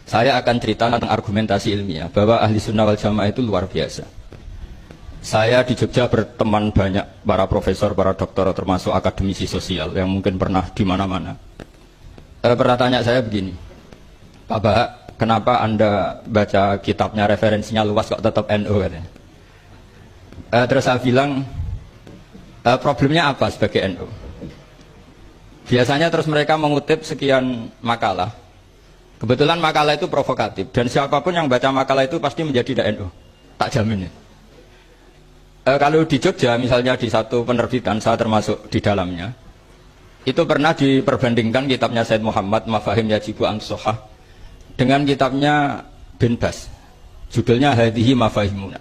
Saya akan cerita tentang argumentasi ilmiah bahwa ahli sunnah wal jamaah itu luar biasa. Saya di Jogja berteman banyak para profesor, para doktor, termasuk akademisi sosial yang mungkin pernah di mana-mana. Pernah tanya saya begini, Pak Bahak, kenapa Anda baca kitabnya referensinya luas kok tetap NU katanya. Terus saya bilang, problemnya apa sebagai NU? Biasanya terus mereka mengutip sekian makalah. Kebetulan makalah itu provokatif dan siapapun yang baca makalah itu pasti menjadi NU. Tak jamin ya. Kalau di Jogja misalnya di satu penerbitan saya termasuk di dalamnya, itu pernah diperbandingkan kitabnya Said Muhammad Mafahim Yajibu An-Sohah dengan kitabnya Bin Bas, judulnya Hadhihi Mafahimuna.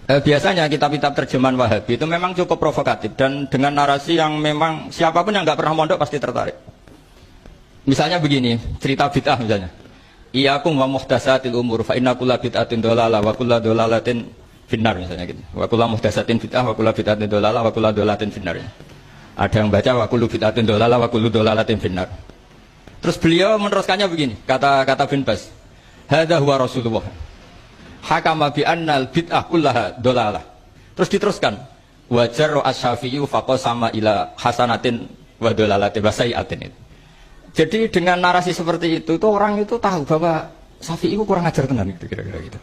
Biasanya kitab-kitab terjemahan Wahabi itu memang cukup provokatif dan dengan narasi yang memang siapapun yang nggak pernah mondok pasti tertarik. Misalnya begini, cerita bid'ah misalnya, Iyyakum wa muhdatsatil umur fa inna kulla bid'atin dhalalah wa kulla dhalalatin finnar, misalnya gitu. Wa kullu muhdatsatin bid'ah wa kullu bid'atin dhalalah wa kullu dhalalatin finnar. Ada yang baca wa kullu bid'atin dhalalah wa kullu dhalalatin finnar. Terus beliau meneruskannya begini, kata Bin Bas, hadza huwa Rasulullah hakama bi annal bid'ah kullaha dhalalah. Terus diteruskan, wa jarra asy-Syafi'i faqasama ila hasanatin wa dhalalatin wa sayi'atin. Jadi dengan narasi seperti itu tuh orang itu tahu bahwa Syafi'i itu kurang ajar tenan gitu, kira-kira gitu.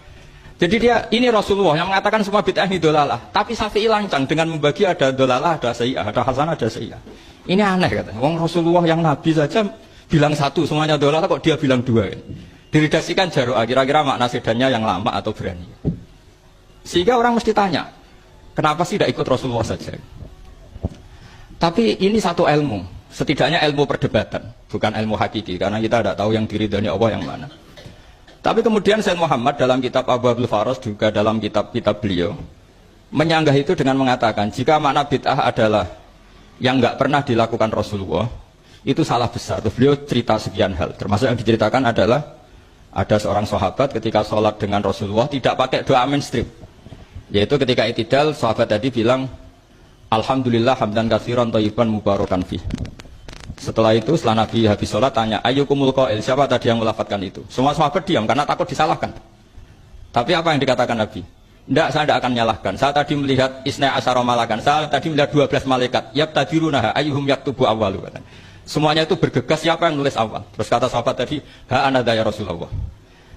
Jadi dia, ini Rasulullah yang mengatakan semua bid'ah ini dolalah, tapi Syafi'i lancang dengan membagi ada dolalah, ada sayyi'ah, ada hasanah, ada sayyi'ah. Ini aneh katanya. Wong Rasulullah yang Nabi saja bilang satu, semuanya dolalah, kok dia bilang dua. Kan? Diredaksikan Jaru'ah, kira-kira makna sedannya yang lama atau berani. Sehingga orang mesti tanya, kenapa sih tidak ikut Rasulullah saja? Tapi ini satu ilmu, setidaknya ilmu perdebatan, bukan ilmu hakiki, karena kita tidak tahu yang diridhani Allah yang mana. Tapi kemudian Said Muhammad dalam kitab Abu Abdul Faros juga dalam kitab-kitab beliau menyanggah itu dengan mengatakan jika makna bid'ah adalah yang nggak pernah dilakukan Rasulullah, itu salah besar. Terus beliau cerita sekian hal, termasuk yang diceritakan adalah ada seorang sahabat ketika sholat dengan Rasulullah tidak pakai doa mainstream, yaitu ketika itidal sahabat tadi bilang Alhamdulillah hamdan katsiran thayyiban mubarakan fih. Setelah itu, setelah Nabi habis sholat tanya, ayyukumul qail, siapa tadi yang melafadzkan itu? Semua sahabat diam karena takut disalahkan. Tapi apa yang dikatakan Nabi? Tidak, saya tidak akan menyalahkan. Saya tadi melihat isna asyara malakan. Saya tadi melihat 12 malaikat. Yabtadirunaha ayyuhum yaktubu awwalu. Semuanya itu bergegas siapa yang nulis awal. Terus kata sahabat tadi, ha anada ya Rasulullah.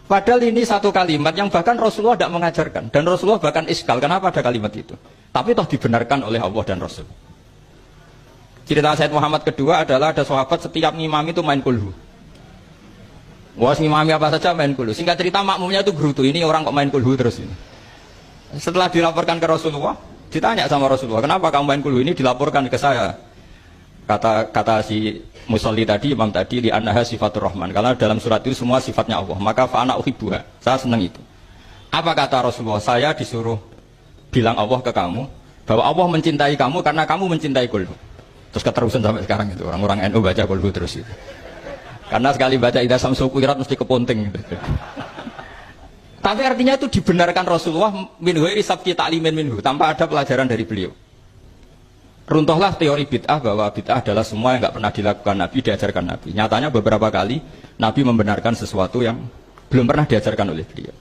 Padahal ini satu kalimat yang bahkan Rasulullah tidak mengajarkan. Dan Rasulullah bahkan iskal. Kenapa ada kalimat itu? Tapi toh dibenarkan oleh Allah dan Rasul. Cerita Said Muhammad kedua adalah ada sahabat setiap ngimam itu main kulhu. Wah, ngimami apa saja main kulhu. Singkat cerita makmumnya itu gerutu. Ini orang kok main kulhu terus ini. Setelah dilaporkan ke Rasulullah, ditanya sama Rasulullah, kenapa kamu main kulhu? Ini dilaporkan ke saya. Kata si musolli tadi, imam tadi, li annaha sifatur rahman. Karena dalam surat itu semua sifatnya Allah. Maka fa'ana uhibbuha. Saya senang itu. Apa kata Rasulullah? Saya disuruh bilang Allah ke kamu bahwa Allah mencintai kamu karena kamu mencintai kulhu. Terus keterusan sampai sekarang itu orang-orang NU baca kulhu terus itu. Karena sekali baca idza samsu kuwirat mesti keponting gitu. Tapi artinya itu dibenarkan Rasulullah min ghairi sabqi ta'limin minhu, tanpa ada pelajaran dari beliau. Runtuhlah teori bid'ah bahwa bid'ah adalah semua yang enggak pernah dilakukan Nabi diajarkan Nabi. Nyatanya beberapa kali Nabi membenarkan sesuatu yang belum pernah diajarkan oleh beliau.